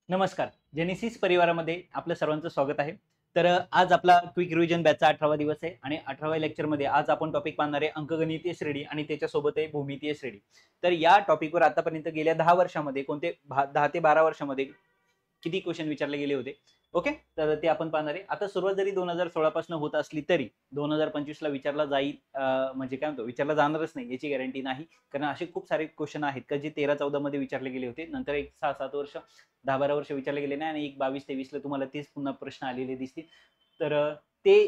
नमस्कार. जेनेसिस परिवारामध्ये आपलं सर्वांचं स्वागत आहे. तर आज आपला क्विक रिव्हिजन बॅचचा 18वा दिवस आहे आणि 18व्या लेक्चरमध्ये आज आपण टॉपिक पाहणार आहे अंकगणितीय श्रेणी आणि त्याच्यासोबत आहे भूमितीय श्रेणी. तर या टॉपिकवर आतापर्यंत गेल्या 10 वर्षामध्ये 10 ते 12 वर्षामध्ये किती क्वेश्चन विचारले गेले होते. ओके, तर ते आपण पाहणार आहे. आता सुरुवात जरी 2016 पासून होत असली तरी 2025 ला विचारला जाईल, म्हणजे काय म्हणतो, विचारला जाणारच नाही याची गॅरंटी नाही. कारण असे खूप सारे क्वेश्चन आहेत का जे 13-14 मध्ये विचारले गेले होते. नंतर एक 6-7 वर्ष, 10-12 वर्ष विचारले गेले नाही आणि एक 22-23 ला तुम्हाला तेच पुन्हा प्रश्न आलेले दिसतील. तर ते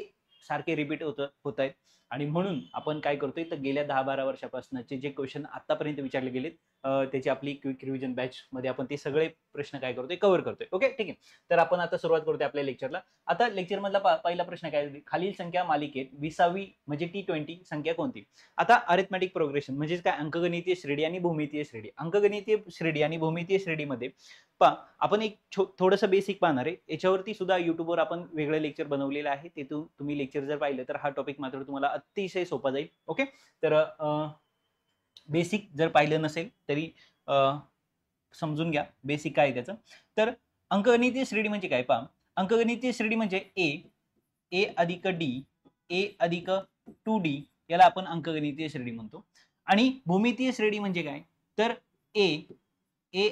सारखे रिपीट होत आहेत आणि म्हणून आपण काय करतोय, तर गेल्या 10-12 वर्षापासूनचे जे क्वेश्चन आतापर्यंत विचारले गेलेत, त्याची आपली क्विक रिव्हिजन बॅच मध्ये आपण ते सगळे प्रश्न काय करतोय, कव्हर करतोय. ओके, ठीक आहे. तर आपण आता सुरुवात करतोय आपल्या लेक्चरला. आता लेक्चर मधला पहिला प्रश्न काय, खालील संख्या मालिकेत 20वी म्हणजे T20 संख्या कोणती. आता अरिथमॅटिक प्रोग्रेशन म्हणजे काय, अंकगणितीय श्रेणी आणि भूमितीय श्रेणी. अंकगणितीय श्रेणी आणि भूमितीय श्रेणीमध्ये आपण एक थोडंसं बेसिक पाहणार आहे. याच्यावरती सुद्धा युट्यूबवर आपण वेगळं लेक्चर बनवलेलं आहे. तिथून तुम्ही लेक्चर जर पाहिलं तर हा टॉपिक मात्र तुम्हाला अतिशय सोपा जाईल. ओके, तर बेसिक जर पाहिलं नसेल तरी समजून घ्या बेसिक काय त्याचं. तर अंकगणितीय श्रेणी म्हणजे काय पहा. अंकगणितीय श्रेणी म्हणजे ए अधिक डी, ए अधिक 2D, याला आपण अंकगणितीय श्रेणी म्हणतो. आणि भूमितीय श्रेणी म्हणजे काय, तर ए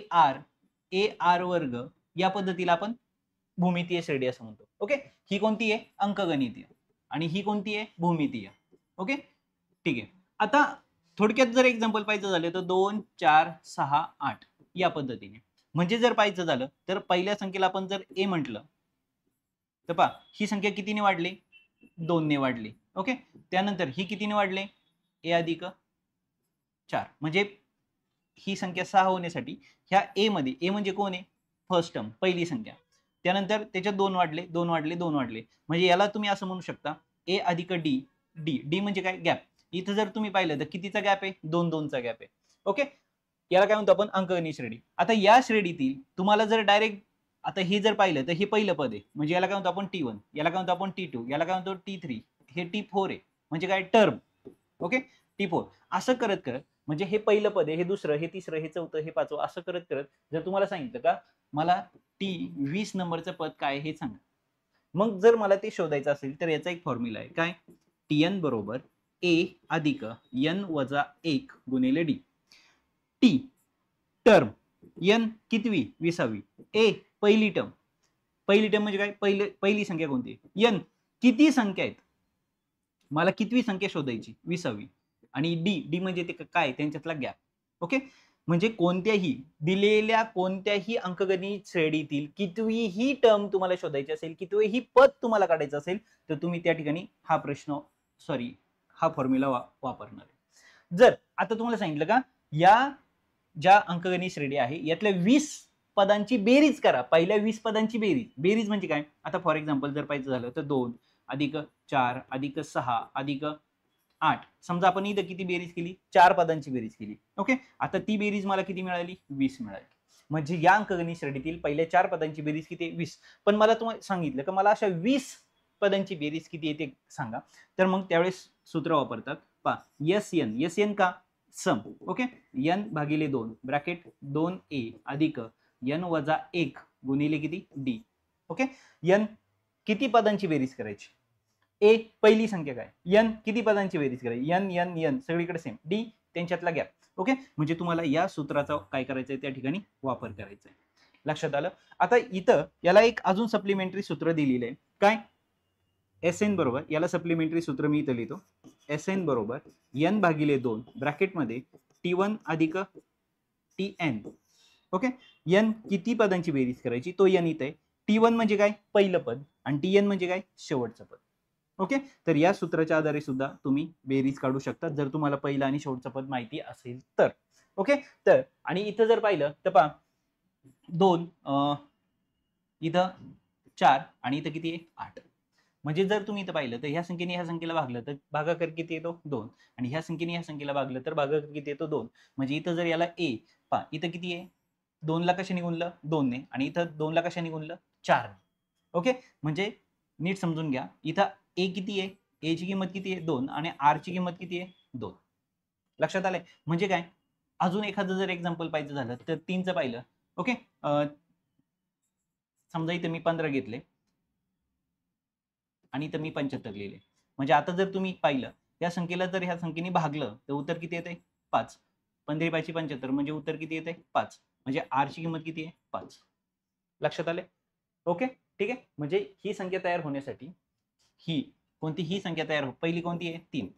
आर वर्ग या पद्धतीला आपण भूमितीय श्रेणी असं म्हणतो. ओके, ही कोणती आहे, अंकगणितीय, आणि ही कोणती आहे, भूमितीय. ओके, ठीक आहे. आता थोडक्यात जर एक्झाम्पल पाहिजे झालं तर 2, 4, 6, 8 या पद्धतीने. म्हणजे जर पाहायचं झालं तर पहिल्या संख्येला आपण जर ए म्हटलं तर पहा ही संख्या कितीने वाढली, 2 ने वाढली. ओके, त्यानंतर ही कितीने वाढले, ए अधिक 4, म्हणजे ही संख्या 6 होण्यासाठी ह्या ए मध्ये, ए म्हणजे कोण आहे, फर्स्ट टर्म, पहिली संख्या. त्यानंतर त्याच्यात 2 वाढले, 2 वाढले, 2 वाढले, म्हणजे याला तुम्ही असं म्हणू शकता ए अधिक डी. डी म्हणजे काय, गॅप. इथं जर तुम्ही पाहिलं तर कितीचा गॅप आहे, 2 चा गॅप आहे. ओके, याला काय म्हणतो आपण, अंकगणित श्रेणी. आता या श्रेणीतील तुम्हाला जर डायरेक्ट आता हे जर पाहिलं तर हे पहिलं पद आहे, म्हणजे याला काय म्हणतो आपण T1, याला काय म्हणतो आपण T2, याला काय म्हणतो T3, हे T4 आहे, म्हणजे काय, टर्म. Okay, T4. असं करत करत, म्हणजे हे पहिलं पद आहे, हे दुसरं, हे तिसरं, हे चौथं, हे पाचवं, असं करत करत जर तुम्हाला सांगितलं का मला T20 नंबरचं पद काय हे सांगा, मग जर मला ते शोधायचं असेल तर याचा एक फॉर्म्युला आहे, काय, Tn बरोबर A अधिक N वजा 1 गुणिले D. T term, N कितवी, 20वी, A पहिली टर्म. पहिली टर्म म्हणजे काय, पहिली संख्या कोणती, N किती संख्या आहेत, मला कितवी संख्या शोधायची, 20वी. आणि डी म्हणजे ते काय, त्यांच्यातला गॅप. ओके, म्हणजे कोणत्याही दिलेल्या कोणत्याही अंकगणित श्रेणीतील कितवीही टर्म तुम्हाला शोधायची असेल, कितवेही पद तुम्हाला काढायचं असेल, तर तुम्ही त्या ठिकाणी हा फॉर्म्युला वापरणार आहे. जर आता तुम्हाला सांगितलं का या ज्या अंकगणित श्रेणी आहे यातल्या 20 पदांची बेरीज करा, पहिल्या 20 पदांची बेरीज म्हणजे काय, आता फॉर एक्झाम्पल जर पाहिजे झालं तर 2 अधिक 4 अधिक 6 अधिक 8, समजा आपण इथं किती बेरीज केली, 4 पदांची बेरीज केली. ओके, आता ती बेरीज मला किती मिळाली, 20 मिळाली. म्हणजे या अंकगणित श्रेणीतील पहिल्या 4 पदांची बेरीज किती, 20. पण मला तुम्हाला सांगितलं का मला अशा 20 पदांची बेरीज किती येते सांगा, तर मग त्यावेळेस सूत्र वापरतात पहा, एस एन का, सम. ओके, n भागिले 2 ब्रॅकेट 2a अधिक n वजा 1 गुणिले किती, d. ओके, n किती पदांची बेरीज करायची, ए पहिली संख्या काय, n किती पदांची बेरीज करायची, n सगळीकडे सेम, d त्यांच्यातला गॅप. ओके, म्हणजे तुम्हाला या सूत्राचा काय करायचंय, त्या ठिकाणी वापर करायचा आहे. लक्षात आलं. आता इथं याला एक अजून सप्लिमेंटरी सूत्र दिलेलं आहे, काय, Sn बरोबर, याला सप्लिमेंटरी सूत्र मी इथं लिहितो, Sn बरोबर n भागिले 2 ब्रॅकेट मध्ये T1 अधिक Tn. ओके, n किती पदांची बेरीज करायची, तो n इथे. T1 म्हणजे काय, पहिलं पद, आणि Tn म्हणजे काय, शेवटचं पद. ओके, तर या सूत्राच्या आधारे सुद्धा तुम्ही बेरीज काढू शकता जर तुम्हाला पहिलं आणि शेवटचं पद माहिती असेल तर. ओके, तर आणि इथं जर पाहिलं तर पहा 2, इथं 4 आणि इथं किती आहे, 8. म्हणजे जर तुम्ही इथं पाहिलं तर ह्या संख्येने ह्या संख्येला भागलं तर भागाकार किती येतो, 2. आणि ह्या संख्येने ह्या संख्येला भागलं तर भागाकार किती येतो, 2. म्हणजे इथं जर याला ए पहा, इथं किती आहे, 2 ला कशाने गुणलं, 2 ने, आणि इथं 2 ला कशाने गुणलं, 4 ने. ओके, म्हणजे नीट समजून घ्या, इथं ए किती आहे, ए ची किंमत किती आहे, 2, आणि आर ची किंमत किती आहे, 2. लक्षात आलंय. म्हणजे काय, अजून एखादं जर एक्झाम्पल पाहिजे झालं तर 3चं पाहिलं. ओके, समजा इथं मी 15 घेतले आणि इथं मी 75 लिहिले. म्हणजे आता जर तुम्ही पाहिलं या संख्येला जर ह्या संख्येने भागलं तर उत्तर किती येते? 5. 15/75 म्हणजे उत्तर किती येते? 5. म्हणजे r ची किंमत किती आहे? 5. लक्षात आले? ओके, ठीक आहे. म्हणजे ही संख्या तयार होण्यासाठी ही कोणती ही संख्या तयार पहिली कोणती आहे? 3.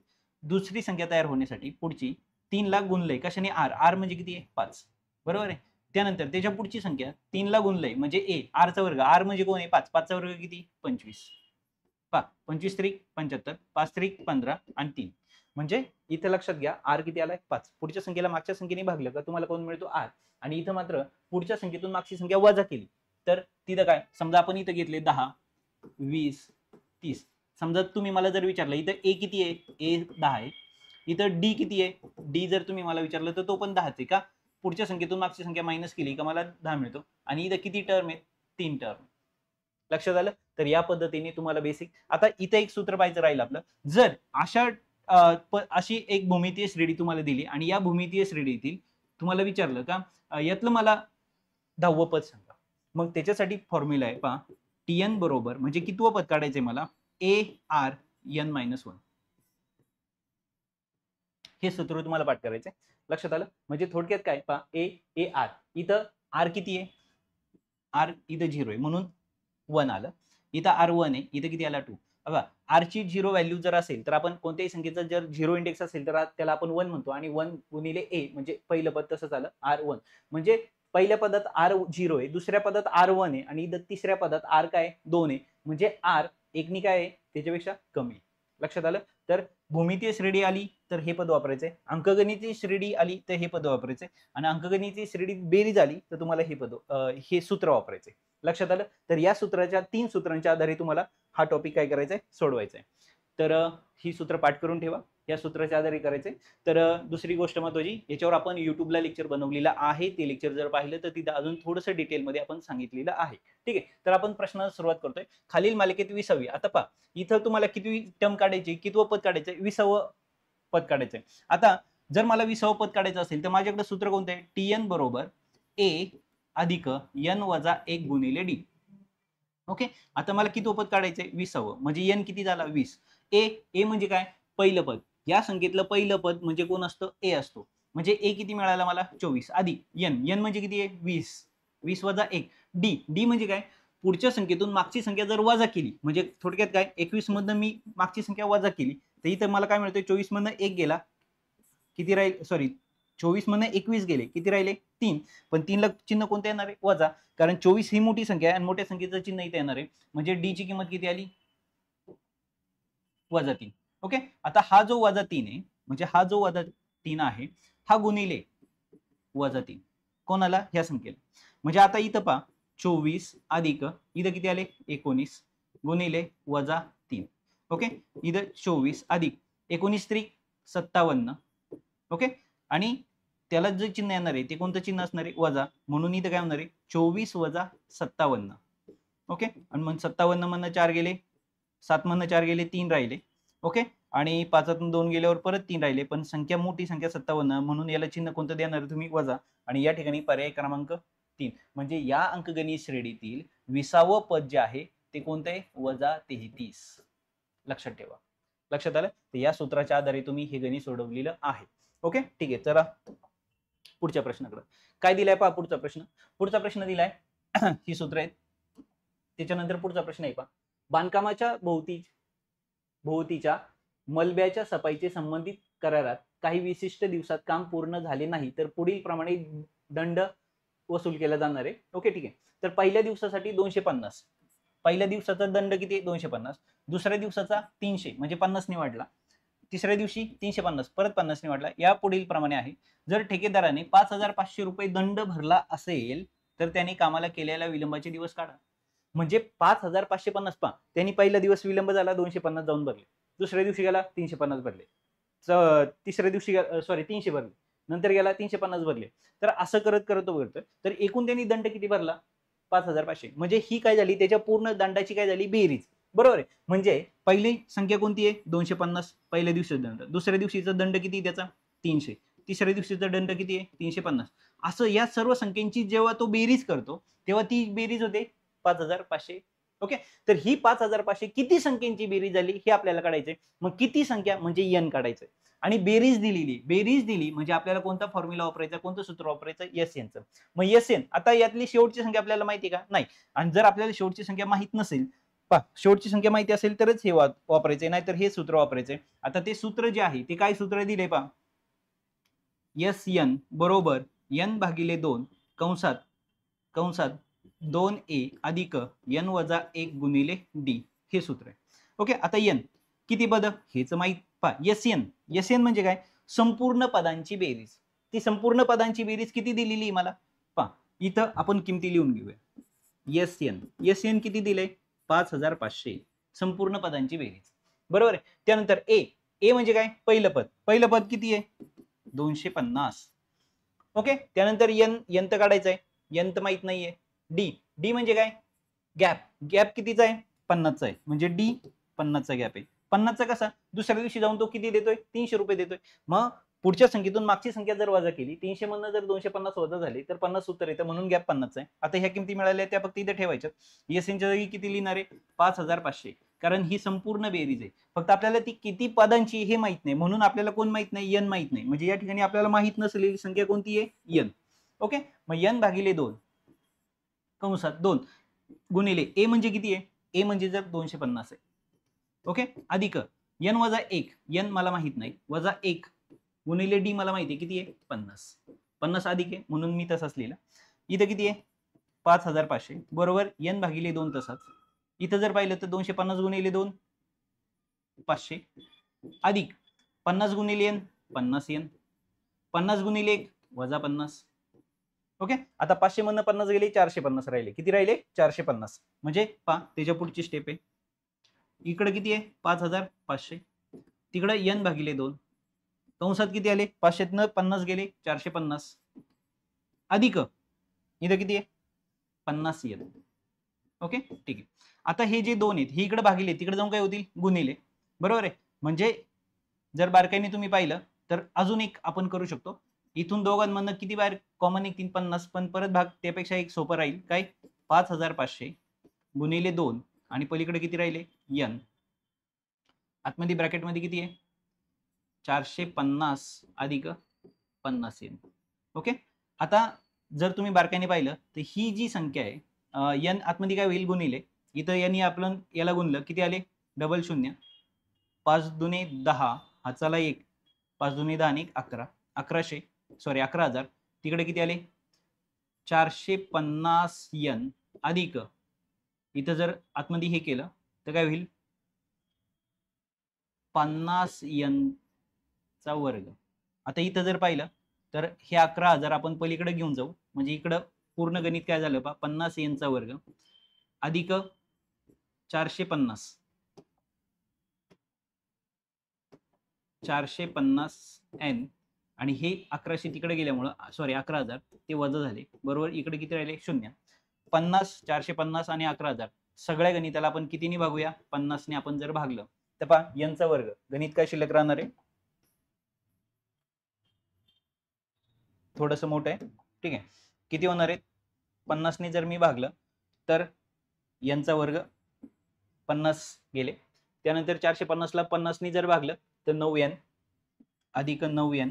दुसरी संख्या तयार होण्यासाठी पुढची 3 ला गुणलंय कशाने? r म्हणजे किती आहे? 5. बरोबर आहे. त्यानंतर त्याच्या पुढची संख्या 3 ला गुणलंय म्हणजे r चा वर्ग. r म्हणजे कोण आहे? 5. 5 चा वर्ग किती? 25. पहा 25 त्रिक 75, 5 त्रिक 15 आणि 3. म्हणजे इथे लक्षात घ्या r किती आलाय? 5. पुढच्या संख्येला मागच्या संख्येने भागलं का तुम्हाला कोण मिळतो? r. आणि इथं मात्र पुढच्या संख्येतून मागची संख्या वजा केली तर तिथं काय? समजा आपण इथं घेतले 10, 20, 30. समजा तुम्ही मला जर विचारलं इथं a किती आहे? a 10 आहे. इथं d किती आहे? d जर तुम्ही मला विचारलं तर तो पण 10च आहे का? पुढच्या संख्येतून मागची संख्या मायनस केली का मला 10 मिळतो. आणि इथं किती टर्म आहेत? 3 टर्म. लक्षात आलं? तर या पद्धतीने तुम्हाला बेसिक. आता इथं एक सूत्र पाहायचं राहील आपलं. जर अशी एक भूमितीय श्रेणी तुम्हाला दिली आणि या भूमितीय श्रेणीतील तुम्हाला विचारलं का यातलं मला 10वं पद सांगा. मग त्याच्यासाठी फॉर्म्युला आहे पहा. tn बरोबर म्हणजे कितवं पद काढायचंय मला? arn-1. हे सूत्र तुम्हाला पाठ करायचंय. लक्षात आलं? म्हणजे थोडक्यात काय पहा ar इथं r किती आहे? r इथं 0 आहे म्हणून 1 आलं. इथं r1 आहे, इथं किती आला? 2. बघा r ची 0 व्हॅल्यू जर असेल तर आपण कोणत्याही संख्येचा जर 0 इंडेक्स असेल तर त्याला आपण 1 म्हणतो आणि 1 गुणिले a म्हणजे पहिलं पद तसंच आलं r1. म्हणजे पहिल्या पदात r0 आहे, दुसऱ्या पदात r1 आहे आणि इथं तिसऱ्या पदात r काय? 2 आहे. म्हणजे r एकनी काय आहे? त्याच्यापेक्षा कमी. लक्षात आलं? तर भूमितीय श्रेणी आली तर हे पद वापरायचंय. अंकगणितीय श्रेणी आली तर हे पद वापरायचंय आणि अंकगणितीय श्रेणी बेरीज आली तर तुम्हाला हे सूत्र वापरायचंय. लक्षात आलं? तर या सूत्राच्या 3 सूत्रांच्या आधारे तुम्हाला हा टॉपिक काय करायचा आहे? सोडवायचा आहे. तर ही सूत्र पाठ करून ठेवा. या सूत्राच्या आधारे करायचंय. तर दुसरी गोष्ट महत्त्वाची, याच्यावर आपण युट्यूबला लेक्चर बनवलेला आहे. ते लेक्चर जर पाहिलं तर तिथं अजून थोडंसं डिटेलमध्ये आपण सांगितलेलं आहे. ठीक आहे. तर आपण प्रश्नाला सुरुवात करतोय. खालील मालिकेत 20वी. आता पहा इथं तुम्हाला कितवी टर्म काढायची? कितवं पद काढायचंय? 20वं पद काढायचंय. आता जर मला 20वं पद काढायचं असेल तर माझ्याकडे सूत्र कोणतं आहे? tn बरोबर a अधिक n वजा 1 गुणिले d. ओके. आता मला किती पद काढायचंय? 20वं. म्हणजे n किती झाला? 20. a म्हणजे काय? पहिलं पद. या संख्येतलं पहिलं पद म्हणजे कोण असतं? a असतो. म्हणजे a किती मिळाला मला? 24 अधिक n म्हणजे किती आहे? 20. 20 वजा 1 d म्हणजे काय? पुढच्या संख्येतून मागची संख्या जर वजा केली म्हणजे थोडक्यात काय? 21 मधनं मी मागची संख्या वजा केली तर इथं मला काय मिळतंय? 24 मधनं 1 गेला. किती राहील? सॉरी 24 मधनं 21 गेले. किती राहिले? 3. पण 3 ला चिन्ह कोणतं येणार आहे? वजा. कारण 24 ही मोठी संख्या आहे आणि मोठ्या संख्येचं चिन्ह इथे येणार आहे. म्हणजे d ची किंमत किती आली? -3. ओके. आता हा जो -3 आहे म्हणजे हा जो -3 आहे हा गुणिले -3 कोणाला? ह्या संख्येला. म्हणजे आता इथं पहा 24 अधिक इथं किती आले? 19 गुणिले -3. ओके. इथं 24 अधिक 19 त्रिक 57. ओके. आणि त्याला जे चिन्ह येणार आहे ते कोणतं चिन्ह असणार आहे? वजा. म्हणून इथं काय होणार आहे? 24 वजा 57. ओके. आणि मग 57 मधनं 4 गेले, 7 मधनं 4 गेले, 3 राहिले. ओके. आणि 5तून 2 गेल्यावर परत 3 राहिले. पण संख्या मोठी संख्या 57 म्हणून याला चिन्ह कोणतं देणार आहे तुम्ही? वजा. आणि या ठिकाणी पर्याय क्रमांक 3. म्हणजे या अंकगणित श्रेणीतील 20वं पद जे आहे ते कोणतं आहे? -33. लक्षात ठेवा. लक्षात आलं? तर या सूत्राच्या आधारे तुम्ही हे गणित सोडवलेलं आहे. ओके. ठीक आहे. चला पुढच्या प्रश्नाकडे. काय दिलाय पहा पुढचा प्रश्न. पुढचा प्रश्न दिलाय ही सूत्र आहेत. त्याच्यानंतर पुढचा प्रश्न आहे पहा. बांधकामाच्या भोवतीच्या मलब्याच्या सफाईचे संबंधित करारात काही विशिष्ट दिवसात काम पूर्ण झाले नाही तर पुढील प्रमाणे दंड वसूल केला जाणार आहे. ओके. ठीक आहे. तर पहिल्या दिवसासाठी 250. पहिल्या दिवसाचा दंड किती? 250. दुसऱ्या दिवसाचा 300 म्हणजे 50 ने वाढला. तिसऱ्या दिवशी 350 परत 50 ने वाढला. या पुढील प्रमाणे आहे. जर ठेकेदाराने 5,500 रुपये दंड भरला असेल तर त्याने कामाला केलेल्या विलंबाचे दिवस काढा. म्हणजे 5,550 पहा. त्यांनी पहिला दिवस विलंब झाला 250 जाऊन भरले. दुसऱ्या दिवशी गेला 350 भरले. तिसऱ्या दिवशी 300 भरले. नंतर गेला 350 भरले. तर असं करत करत भरतं. तर एकूण त्यांनी दंड किती भरला? 5,500. म्हणजे ही काय झाली? त्याच्या पूर्ण दंडाची काय झाली? बेरीज. बरोबर आहे. म्हणजे पहिली संख्या कोणती आहे? 250 पहिल्या दिवशीचा दंड. दुसऱ्या दिवशीचा दंड किती त्याचा? 300. तिसऱ्या दिवशीचा दंड किती आहे? 350. असं या सर्व संख्यांची जेव्हा तो बेरीज करतो तेव्हा ती बेरीज होते 5500. ओके, तर ही 5500 किती संख्यांची बेरीज झाली हे आपल्याला काढायचंय. मग किती संख्या म्हणजे n काढायचंय आणि बेरीज दिली म्हणजे आपल्याला कोणता फॉर्म्युला वापरायचा, कोणतं सूत्र वापरायचं, SN चं. मग SN आता यातली शेवटची संख्या आपल्याला माहिती का? नाही. आणि जर आपल्याला शेवटची संख्या माहित नसेल, शेवटची संख्या माहिती असेल तरच हे वापरायचंय, नाहीतर हे सूत्र वापरायचंय. आता ते सूत्र जे आहे ते काय सूत्र दिले पहा, SN बरोबर n भागिले 2 कंसात 2a अधिक n वजा 1 गुणिले d हे सूत्र आहे. ओके, आता n किती पद हेच माहित पहा. SN म्हणजे काय? संपूर्ण पदांची बेरीज. ती संपूर्ण पदांची बेरीज किती दिलेली मला पहा, इथं आपण किमती लिहून घेऊया. SN किती दिले? 5500 संपूर्ण पदांची बेरीज, बरोबर आहे. त्यानंतर ए म्हणजे काय? पहिलं पद किती आहे? 250. ओके, त्यानंतर n तर काढायचं आहे, n तर माहित नाहीये. डी म्हणजे काय? गॅप कितीचा आहे? 50 चा आहे, म्हणजे डी 50 चा गॅप आहे. 50 चा कसा? दुसऱ्या दिवशी जाऊन तो किती देतोय? 300 रुपये देतोय. मग पुढच्या संख्येतून मागची संख्या जर वजा केली, 300 मधनं जर 250 वजा झाली तर 50 उत्तर येतं, म्हणून गॅप 50 आहे. आता ह्या किमती मिळाल्या त्या फक्त इथे ठेवायच्या. SNच्या जागी किती लिहिणार आहे? 5500, कारण ही संपूर्ण बेरीज आहे. फक्त आपल्याला ती किती पदांची हे माहित नाही, म्हणून आपल्याला कोण माहित नाही? n माहित नाही. म्हणजे या ठिकाणी आपल्याला माहित नसलेली संख्या कोणती आहे? n. ओके, मग n भागिले 2 कंसात 2 गुणिले ए म्हणजे किती आहे? ए म्हणजे जर 250 आहे. ओके, अधिक n वजा 1, n मला माहित नाही, वजा 1 गुणिले डी मला माहिती आहे किती आहे? 50 अधिक आहे म्हणून मी तसाच लिहिला. इथं किती आहे? 5500 बरोबर n भागिले 2 तसाच. इथं जर पाहिलं तर 250 गुणिले 2 500 अधिक 50 गुणिले n 50n, 50 गुणिले 1 वजा 50. ओके, आता 500 मधनं 50 गेले, 450 राहिले. किती राहिले? 450. म्हणजे पहा त्याच्या पुढची स्टेप आहे. इकडे किती आहे? 5500. तिकडे n भागिले 2 कंसात किती आले? 500 50 गेले, 450 अधिक इथं किती आहे? 50n. ओके, ठीक आहे. आता हे जे दोन आहेत हे इकडे भागिले, तिकडे जाऊन काय होतील? गुणिले, बरोबर आहे. म्हणजे जर बारकाईने तुम्ही पाहिलं तर अजून एक आपण करू शकतो. इथून दोघांमधनं किती बाहेर कॉमन निघतील? 50. पण परत भाग त्यापेक्षा एक सोपं राहील. काय? 5500 गुणिले 2 आणि पलीकडे किती राहिले? n. आतमध्ये ब्रॅकेटमध्ये किती आहे? 450 अधिक 50n. ओके, आता जर तुम्ही बारकाईने पाहिलं तर ही जी संख्या आहे n आतमध्ये काय होईल? गुणिले. इथं n आपण याला गुणलं, किती आले? डबल 0. 5 दुने 10, हाताला 1, 5 दुने 10 आणि 11, 11,000. तिकडे किती आले? 450n अधिक इथं जर आतमध्ये हे केलं तर काय होईल? 50n चा वर्ग. आता इथं जर पाहिलं तर हे 11,000 आपण पलीकडे घेऊन जाऊ, म्हणजे इकडं पूर्ण गणित काय झालं पहा, 50n चा वर्ग अधिक 450n आणि हे 1100 तिकडे गेल्यामुळं 11,000 ते वजा झाले, बरोबर. इकडे किती राहिले? 0. 50, 450 आणि 11,000 सगळ्या गणिताला आपण कितीने भागूया? 50 ने आपण जर भागलं तर पहा n चा वर्ग, गणित काय शिल्लक राहणार आहे? थोडस मोठं आहे, ठीक आहे. किती होणार आहे? 50 ने जर मी भागलं तर n चा वर्ग 50 गेले. त्यानंतर 450 ला 50 ने जर भागलं तर 9n अधिक 9n,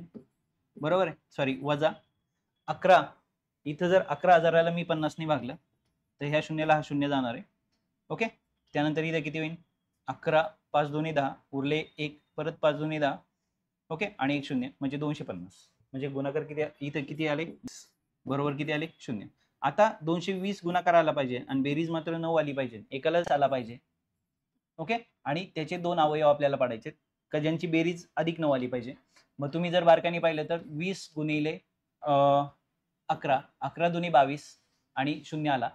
बरोबर आहे. सॉरी, वजा 11. इथं जर 11,000ला मी 50 ने भागलं तर ह्या शून्याला हा शून्य जाणार आहे. ओके, त्यानंतर इथं किती होईल? 11, 5 दुने 10 उरले 1, परत 5 दुने 10. ओके, आणि 1 शून्य म्हणजे 250. म्हणजे गुणाकार किती? इथं किती आले? बरोबर किती आले? 0. आता 220 गुणाकार आला पाहिजे आणि बेरीज मात्र 9 आली पाहिजे, एकालाच आला पाहिजे. ओके, आणि त्याचे दोन अवयव आपल्याला पाडायचे का ज्यांची बेरीज अधिक 9 आली पाहिजे. मग तुम्ही जर बारकाईने पाहिलं तर 20 गुणिले 11, 11 दुनी 22 आणि 0 आला.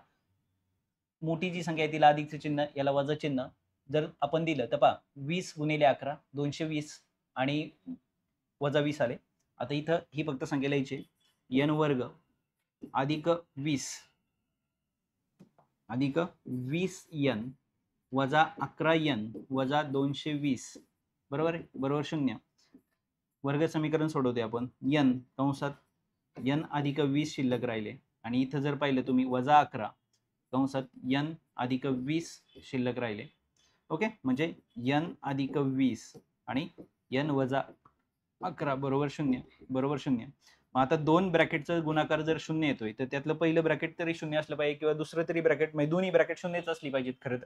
मोठी जी संख्या आहे तिला अधिकचं चिन्ह, याला वजा चिन्ह जर आपण दिलं तर पहा 20 गुणिले 11 220 आणि वजा 20 आले. आता इथं ही फक्त संख्या लिहायची, n वर्ग अधिक 20 अधिक 20n वजा 11n वजा 220, बरोबर आहे, बरोबर 0. वर्ग समीकरण सोडवते आपण. n कंसात n अधिक 20 शिल्लक राहिले आणि इथं जर पाहिलं तुम्ही वजा 11 कंसात n अधिक 20 शिल्लक राहिले. ओके, म्हणजे n अधिक 20 आणि n वजा 11 बरोबर 0 बरोबर 0. मग आता दोन ब्रॅकेटचा गुणाकार जर 0 येतोय तर त्यातलं पहिलं ब्रॅकेट तरी 0 असलं पाहिजे किंवा दुसरं तरी ब्रॅकेट, म्हणजे दोन्ही ब्रॅकेट 0च असली पाहिजेत खरं तर.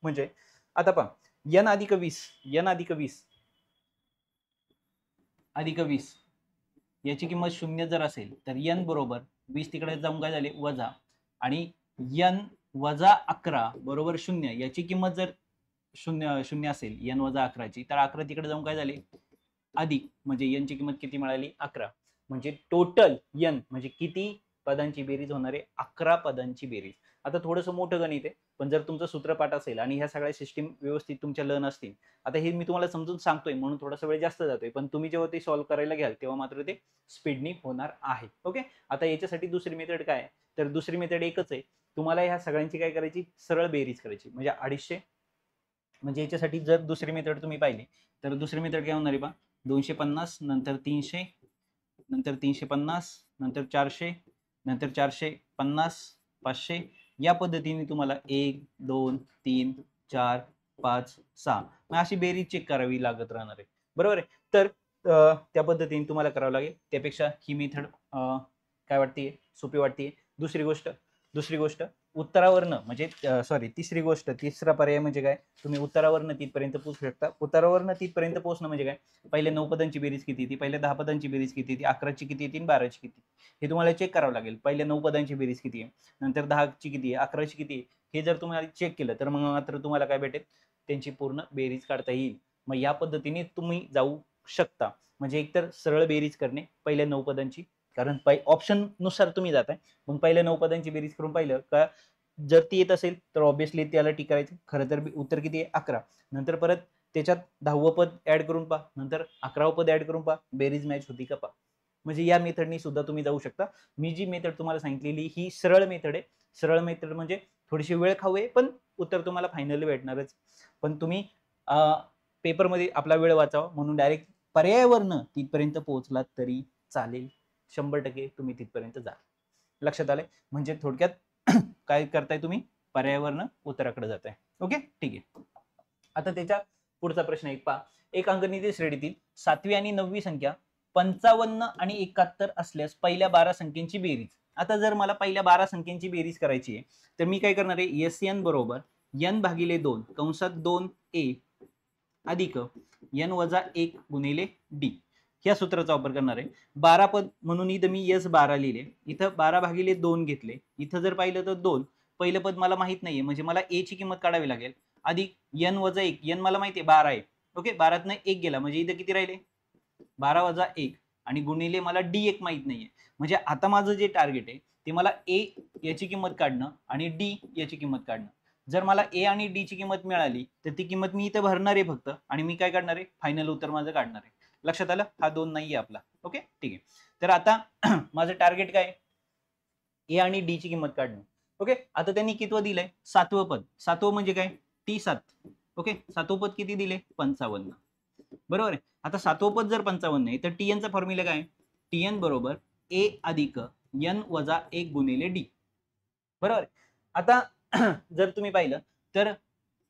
म्हणजे आता पहा, n अधिक 20 याची किंमत 0 जर असेल तर n बरोबर 20 तिकडे जाऊन काय झाले वजा, आणि n वजा 11 बरोबर 0 याची किंमत जर 0 असेल n वजा 11ची, तर 11 तिकडे जाऊन काय झाले अधिक, म्हणजे n ची किंमत किती मिळाली 11. म्हणजे टोटल n म्हणजे किती पदांची बेरीज होणार आहे 11 पदांची बेरीज. आता थोडंसं मोठं गणित आहे, पण जर तुमचं सूत्रपाठ असेल आणि ह्या सगळ्या सिस्टीम व्यवस्थित तुमच्या लर्न असतील, आता हे मी तुम्हाला समजून सांगतोय म्हणून थोडासा वेळ जास्त जातोय, पण तुम्ही जेव्हा ते सॉल्व्ह करायला घ्याल तेव्हा मात्र ते स्पीडनी होणार आहे. ओके, आता याच्यासाठी दुसरी मेथड काय आहे, तर दुसरी मेथड एकच आहे, तुम्हाला ह्या सगळ्यांची काय करायची सरळ बेरीज करायची. म्हणजे 250, म्हणजे याच्यासाठी जर दुसरी मेथड तुम्ही पाहिली तर दुसरी मेथड काय होणार आहे पहा, 250 नंतर 300 नंतर 350 नंतर 400 नंतर 450 500, या पद्धतीने तुम्हाला 1 2 3 4 5 6 अशी बेरीज चेक करावी लागत राहणार आहे. बरोबर आहे. तर त्या पद्धतीने तुम्हाला करावं लागेल. त्यापेक्षा ही मेथड काय वाटते सोपी वाटते. दुसरी गोष्ट उत्तरावरनं म्हणजे तिसरा पर्याय म्हणजे काय, तुम्ही उत्तरावरनं तिथपर्यंत पोहोचू शकता. उत्तरावरनं तिथपर्यंत पोहोचणं म्हणजे काय, पहिले 9 पदांची बेरीज किती ती, पहिले 10 पदांची बेरीज किती ती, 11ची किती येते, 12ची किती, हे तुम्हाला चेक करावं लागेल. पहिले 9 पदांची बेरीज किती आहे, नंतर 10ची किती आहे, 11ची किती आहे, हे जर तुम्हाला चेक केलं तर मग मात्र तुम्हाला काय भेटेल, त्यांची पूर्ण बेरीज काढता येईल. मग या पद्धतीने तुम्ही जाऊ शकता. म्हणजे एकतर सरळ बेरीज करणे पहिल्या 9 पदांची, कारण ऑप्शन नुसार तुम्ही जाताय, मग पहिल्या 9 पदांची बेरीज करून पाहिलं का जर ती येत असेल तर ऑब्विसली त्याला टिक करायचं. खरं तर उत्तर किती आहे 11. नंतर परत त्याच्यात 10वं पद ऍड करून पहा, नंतर 11वं पद ऍड करून पहा, बेरीज मॅच होती का पहा. म्हणजे या मेथडनी सुद्धा तुम्ही जाऊ शकता. मी जी मेथड तुम्हाला सांगितलेली ही सरळ मेथड आहे. सरळ मेथड म्हणजे थोडीशी वेळ खाऊ आहे, पण उत्तर तुम्हाला फायनली भेटणारच. पण तुम्ही पेपरमध्ये आपला वेळ वाचावा म्हणून डायरेक्ट पर्यायावरनं तिथपर्यंत पोहोचलात तरी चालेल. 100% तुम्ही तिथपर्यंत जा. लक्षात आलंय. म्हणजे थोडक्यात काय करताय तुम्ही, पर्यायावरनं उत्तराकडे जाताय. ओके, ठीक आहे. आता त्याच्या पुढचा प्रश्न एक पहा, एक अंकगणितीय श्रेणीतील 7वी आणि 9वी संख्या 55 आणि 71 असल्यास पहिल्या 12 संख्यांची बेरीज. आता जर मला पहिल्या 12 संख्यांची बेरीज करायची आहे तर मी काय करणार आहे, SN बरोबर n भागिले 2 कंसात 2a अधिक n वजा 1 गुणिले d या सूत्राचा वापर करणार आहे. 12 पद म्हणून इथं मी S12 लिहिले, इथं 12 भागिले 2 घेतले, इथं जर पाहिलं तर 2, पहिलं पद मला माहित नाहीये म्हणजे मला a ची किंमत काढावी लागेल, अधिक n वजा 1, n मला माहिती आहे 12 आहे. ओके, 12तनं 1 गेला म्हणजे इथं किती राहिले 12 वजा 1, आणि गुणिले मला d1 माहित नाहीये. म्हणजे आता माझं जे टार्गेट आहे ते मला a याची किंमत काढणं आणि d याची किंमत काढणं. जर मला a आणि d ची किंमत मिळाली तर ती किंमत मी इथं भरणार आहे फक्त, आणि मी काय काढणार आहे फायनल उत्तर माझं काढणार आहे. लक्षात आलं, हा 2 नाहीये आपला. ओके, ठीक आहे. तर आता माझं टार्गेट काय, a आणि d ची किंमत काढणं. ओके, आता त्यांनी कितवं दिलंय 7वं पद. 7वं म्हणजे काय T7. ओके, 7वं पद किती दिले 55. बरोबर आहे. आता 7वं पद जर 55 आहे तर Tn चा फॉर्म्युला काय, Tn बरोबर a अधिक n वजा 1 गुणिले d. बरोबर. आता जर तुम्ही पाहिलं तर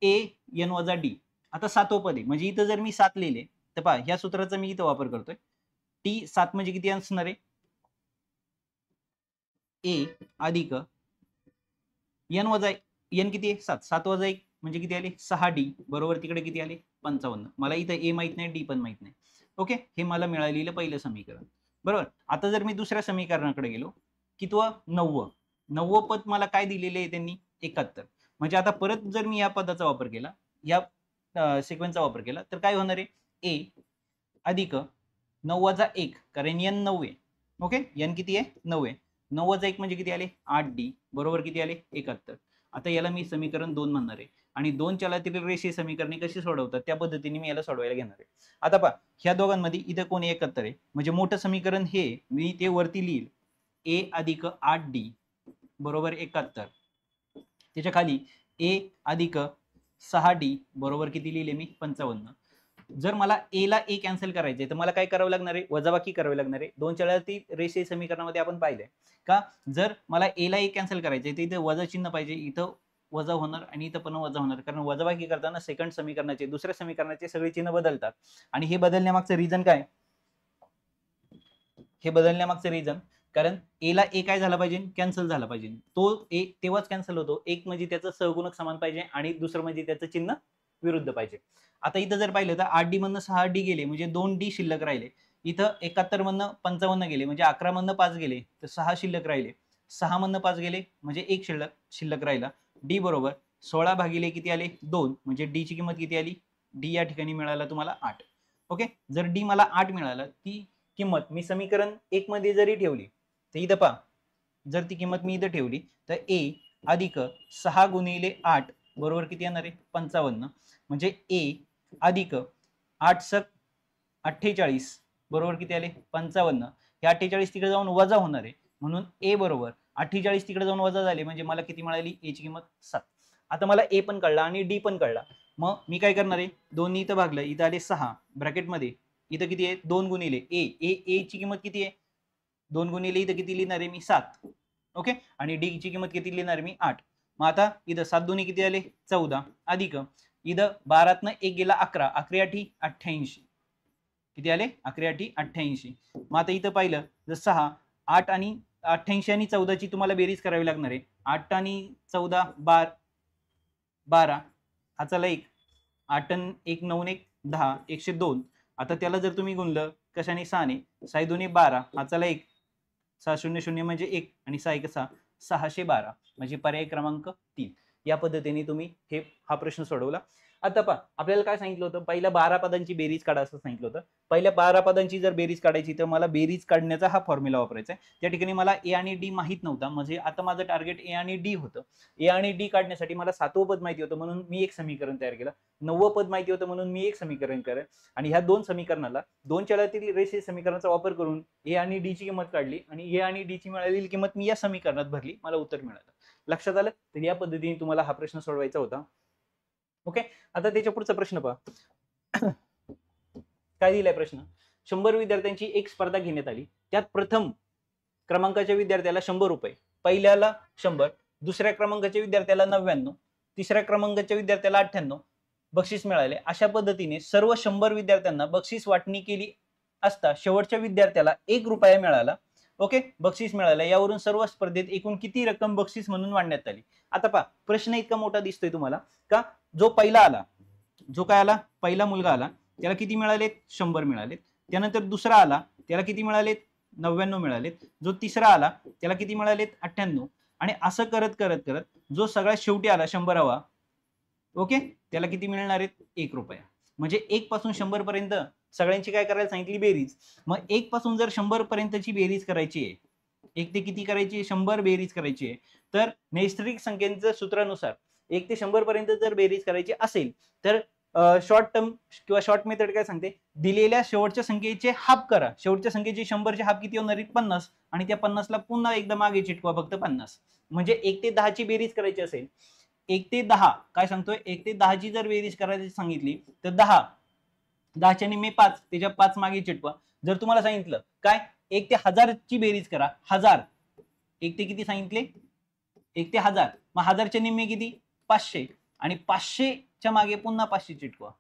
a n वजा d, आता 7वं पद आहे म्हणजे इथं जर मी 7 लिहिले तर पहा ह्या सूत्राचा मी इथं वापर करतोय. T7 म्हणजे किती असणार आहे, a अधिक n वजा 1, n किती आहे 7, 7 वजा 1 म्हणजे किती आले 6d बरोबर तिकडे किती आले 55. मला इथं a माहित नाही, d पण माहित नाही. ओके, हे मला मिळालेलं पहिलं समीकरण. बरोबर. आता जर मी दुसऱ्या समीकरणाकडे गेलो, कितवं 9वं पद मला काय दिलेले आहे त्यांनी 71. म्हणजे आता परत जर मी या पदाचा वापर केला, या सिक्वेन्सचा वापर केला तर काय होणार आहे, a अधिक 9 वजा 1, कारण n 9 आहे. ओके, n किती आहे 9 आहे. 9 वजा 1 म्हणजे किती आले 8d बरोबर किती आले 71. आता याला मी समीकरण 2 म्हणणार आहे, आणि 2 चलातील रेषीय समीकरणे कशी सोडवतात त्या पद्धतीने मी याला सोडवायला घेणार आहे. आता पहा ह्या दोघांमध्ये इथं कोणी 71 आहे म्हणजे मोठं समीकरण हे मी ते वरती लिहिल, a अधिक 8d बरोबर 71. त्याच्या खाली a अधिक 6d बरोबर किती लिहिले मी 55. जर मला ए ला ए कॅन्सल करायचे तर मला काय करावं लागणार आहे, वजाबाकी करावी लागणार आहे. 2 च्या ती रेषीय समीकरणामध्ये आपण पाहिलंय का, जर मला ए ला ए कॅन्सल करायचे तर इथे वजा चिन्ह पाहिजे, इथं वजा होणार आणि इथं पण वजा होणार, कारण वजाबाकी करताना सेकंड समीकरणाचे दुसऱ्या समीकरणाचे सगळे चिन्ह बदलतात. आणि हे बदलण्यामागचं रिझन काय, हे बदलण्यामागचं रिझन कारण ए ला ए काय झाला पाहिजे, कॅन्सल झाला पाहिजे. तो ए तेव्हाच कॅन्सल होतो, एक म्हणजे त्याचं सहगुणक समान पाहिजे आणि दुसरं म्हणजे त्याचं चिन्ह विरुद्ध पाहिजे. आता इथं जर पाहिलं तर 8D मधनं 6D गेले म्हणजे 2D शिल्लक राहिले. इथं 71 मधनं 55 गेले म्हणजे 11 मधनं 5 गेले तर 6 शिल्लक राहिले. 6 मधनं 5 गेले म्हणजे 1 शिल्लक राहिला. डी बरोबर 16 भागिले किती आले 2 म्हणजे डी ची किंमत किती आली, डी या ठिकाणी मिळाला तुम्हाला 8. ओके, जर डी मला 8 मिळाला, ती किंमत मी समीकरण 1 मध्ये जरी ठेवली तर इथं पहा, जर ती किंमत मी इथं ठेवली तर ए अधिक 6 गुणिले 8 बरोबर किती येणार आहे 55, म्हणजे ए अधिक 8 सक 48 बरोबर किती आले 55. हे 48 तिकडे जाऊन वजा होणार आहे म्हणून ए बरोबर 48 तिकडे जाऊन वजा झाले म्हणजे मला किती मिळाली, ए ची किंमत 7. आता मला ए पण कळला आणि डी पण कळला, मग मी काय करणार आहे, दोन्ही इथं भागलं, इथं आले 6 ब्रॅकेटमध्ये, इथं किती आहे 2 गुणिले ए, ए ची किंमत किती आहे 2 गुणिले इथं किती लिहिणार आहे मी 7. ओके, आणि डी ची किंमत किती लिहिणार आहे मी 8. मग आता इथं 7 दोन्ही किती आले 14 अधिक इथं 12तनं 1 गेला 11, 11 8 88 किती आले 11 8 88. मग आता इथं पाहिलं जर 6 8 आणि 88 आणि 14 ची तुम्हाला बेरीज करावी लागणार आहे. 8 आणि 14 12 हा चला 1, 8 आणि 1 9 1 10 102. आता त्याला जर तुम्ही गुणलं कशाने 6ने, 6 2 12 हा चला 1, 6 0 0 म्हणजे 1 आणि 6 1 6 612 म्हणजे पर्याय क्रमांक 3. या पद्धतीने तुम्ही हा प्रश्न सोडवला. आता पहा, आपल्याला काय सांगितलं होतं, पहिल्या 12 पदांची बेरीज काढा असं सांगितलं होतं. पहिल्या 12 पदांची जर बेरीज काढायची तर मला बेरीज काढण्याचा हा फॉर्म्युला वापरायचा आहे. त्या ठिकाणी मला ए आणि डी माहित नव्हता, म्हणजे आता माझं टार्गेट ए आणि डी होतं. ए आणि डी काढण्यासाठी मला 7वं पद माहिती होतं म्हणून मी एक समीकरण तयार केलं, 9वं पद माहिती होतं म्हणून मी एक समीकरण करेन आणि ह्या दोन समीकरणाला 2 चलातील रेषीय समीकरणाचा वापर करून ए आणि डी ची किंमत काढली आणि ए आणि डी ची मिळालेली किंमत मी या समीकरणात भरली, मला उत्तर मिळालं. लक्षात आलं? तर या पद्धतीने तुम्हाला हा प्रश्न सोडवायचा होता. ओके, आता त्याच्या पुढचा प्रश्न पहा. काय दिलाय प्रश्न, 100 विद्यार्थ्यांची एक स्पर्धा घेण्यात आली, त्यात प्रथम क्रमांकाच्या विद्यार्थ्याला 100 रुपये, पहिल्याला 100, दुसऱ्या क्रमांकाच्या विद्यार्थ्याला 99, तिसऱ्या क्रमांकाच्या विद्यार्थ्याला 98 बक्षीस मिळाले. अशा पद्धतीने सर्व 100 विद्यार्थ्यांना बक्षीस वाटणी केली असता शेवटच्या विद्यार्थ्याला 1 रुपया मिळाला. ओके, बक्षीस मिळालं. यावरून सर्व स्पर्धेत एकूण किती रक्कम बक्षीस म्हणून मांडण्यात आली. आता पहा, प्रश्न इतका मोठा दिसतोय तुम्हाला का, जो पहिला आला, जो काय आला, पहिला मुलगा आला त्याला किती मिळालेत 100 मिळालेत. त्यानंतर दुसरा आला त्याला किती मिळालेत 99 मिळालेत. जो तिसरा आला त्याला किती मिळालेत 98. आणि असं करत करत करत जो सगळ्यात शेवटी आला 100वा, ओके, त्याला किती मिळणार आहेत 1 रुपया. म्हणजे 1 पासून 100 पर्यंत सगळ्यांची काय करायला सांगितली बेरीज. मग 1 पासून जर 100 पर्यंतची बेरीज करायची आहे, 1 ते किती करायची 100 बेरीज करायची आहे, तर नैसर्गिक संख्येच्या सूत्रानुसार 1 ते 100 पर्यंत जर बेरीज करायची असेल तर शॉर्ट टर्म किंवा शॉर्ट मेथड काय सांगते, दिलेल्या शेवटच्या संख्येचे हाफ करा. शेवटच्या संख्येचे 100चे हाफ किती होणार आहेत 50 आणि त्या 50ला पुन्हा एकदा मागे चिटकवा फक्त 50. म्हणजे 1 ते 10 ची बेरीज करायची असेल, 1 ते 10 काय सांगतोय, 1 ते 10 ची जर बेरीज करायची सांगितली तर 10 च्या निम्मे 5, त्याच्या 5 मागे चिटकवा. जर तुम्हाला सांगितलं काय 1 ते 1000 ची बेरीज करा, 1000, 1 ते किती सांगितले 1 ते 1000, मग 1000 चे निम्मे किती 500 आणि 500 च्या मागे पुन्हा 500 चिटकवा.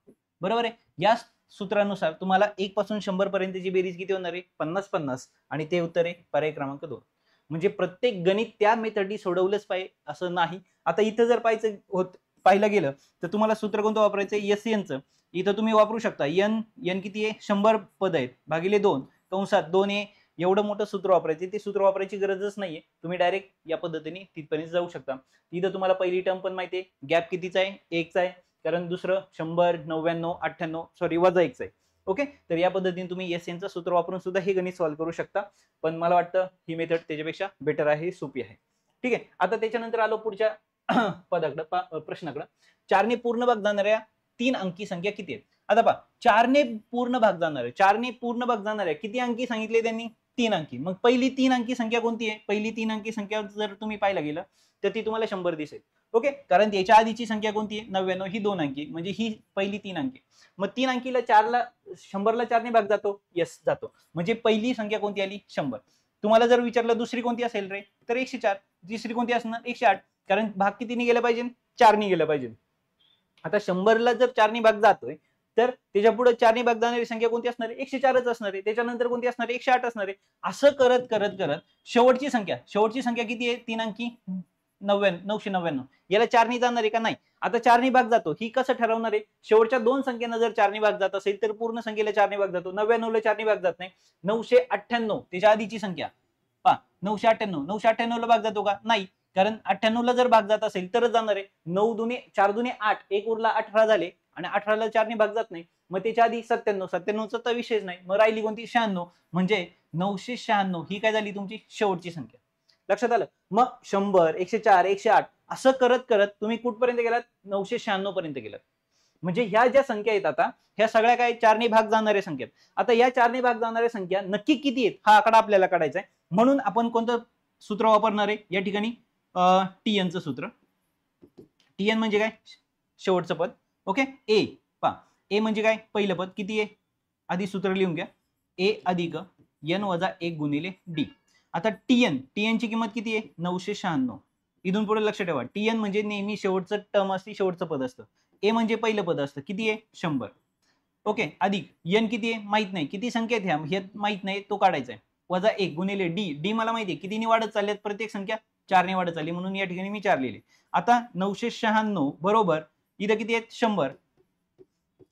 बरोबर आहे. या सूत्रानुसार तुम्हाला 1 पासून 100 पर्यंतची बेरीज किती होणार आहे 50 50 आणि ते उत्तर आहे पर्याय क्रमांक 2. म्हणजे प्रत्येक गणित त्या मेथडनी सोडवलंच पाहिजे असं नाही. आता इथं जर पाहिलं गेलं तर तुम्हाला सूत्र कोणतं वापरायचं, SN चं. इथं तुम्ही वापरू शकता n किती आहे 100 पद आहेत भागिले 2 कंसात 2 आहे, एवढं मोठं सूत्र वापरायचे. ते सूत्र वापरायची गरजच नाहीये, तुम्ही डायरेक्ट या पद्धतीने तिथपर्यंत जाऊ शकता. इथं तुम्हाला पहिली टर्म पण माहिती आहे, गॅप कितीचा आहे 1 चा आहे, कारण दुसरं 100 99 98 सॉरी वजा 1 चा आहे. ओके, तर या पद्धतीने तुम्ही SN चं सूत्र वापरून सुद्धा हे गणित सॉल्व्ह करू शकता. पण मला वाटतं ही मेथड त्याच्यापेक्षा बेटर आहे, सोपी आहे. ठीक आहे, आता त्याच्यानंतर आलो पुढच्या पदाकडे, प्रश्नाकडे. 4 ने पूर्ण भाग जाणाऱ्या 3 अंकी संख्या किती आहेत. आता पहा, 4 ने पूर्ण भाग जाणाऱ्या किती अंकी सांगितले त्यांनी 3 अंकी. मग पहिली 3 अंकी संख्या कोणती आहे, पहिली 3 अंकी संख्या जर तुम्ही पाहायला गेलं तर ती तुम्हाला 100 दिसेल. ओके, कारण याच्या आधीची संख्या कोणती आहे 99, ही 2 अंकी, म्हणजे ही पहिली 3 अंकी. मग 3 अंकीला 4ला 100ला 4ने भाग जातो, यस जातो, म्हणजे पहिली संख्या कोणती आली 100. तुम्हाला जर विचारलं दुसरी कोणती असेल रे, तर 104. तिसरी कोणती असणार 108, कारण भाग कितीने गेला पाहिजे 4ने गेला पाहिजे. आता 100ला जर 4ने भाग जातोय तर त्याच्या पुढे 4ने भाग जाणारी संख्या कोणती असणार आहे 104च असणार आहे, त्याच्यानंतर कोणती असणार आहे 108 असणार आहे. असं करत करत करत शेवटची संख्या किती आहे 3 अंकी 999. याला 4ने जाणार आहे का नाही. आता 4ने भाग जातो, ही कसं ठरवणार आहे, शेवटच्या 2 संख्येनं जर 4ने भाग जात असेल तर पूर्ण संख्येला 4ने भाग जातो. 99 ला 4ने भाग जात नाही. 998 त्याच्या आधीची संख्या पहा 998 ला भाग जातो का नाही, कारण 98 ला जर भाग जात असेल तरच जाणार आहे. 9 दुने 4 दुने 8, एक उरला 18 झाले आणि 18ला 4ने भाग जात नाही. मग त्याच्या आधी 97चा तर विषयच नाही. मग राहिली कोणती 96, म्हणजे 996 ही काय झाली तुमची शेवटची संख्या. लक्षात आलं. मग 100, 104, 108 असं करत करत तुम्ही कुठपर्यंत गेलात 996 पर्यंत गेलात. म्हणजे ह्या ज्या संख्या आहेत आता ह्या सगळ्या काय 4ने भाग जाणाऱ्या संख्या. आता या 4ने भाग जाणाऱ्या संख्या नक्की किती आहेत हा आकडा आपल्याला काढायचा आहे. म्हणून आपण कोणतं सूत्र वापरणार आहे या ठिकाणी, टीएनचं सूत्र. टीएन म्हणजे काय शेवटचं पद. ओके, ए पहा ए म्हणजे काय पहिलं पद किती आहे, आधी सूत्र लिहून घ्या, ए अधिक एन वजा 1 गुणिले डी. आता टीएन ची किंमत किती आहे 996. इथून पुढे लक्ष ठेवा, टीएन म्हणजे नेहमी शेवटचं टर्म असते, शेवटचं पद असतं. ए म्हणजे पहिलं पद असतं, किती आहे 100. ओके, अधिक एन किती आहे माहित नाही, किती संख्या आहेत हे माहित नाही, तो काढायचा आहे, वजा 1 गुणिले डी मला माहिती आहे कितीने वाढत चालल्यात, प्रत्येक संख्या 4ने वाढत चालली, म्हणून या ठिकाणी मी 4 लिहिले. आता 996 बरोबर इथं किती आहेत 100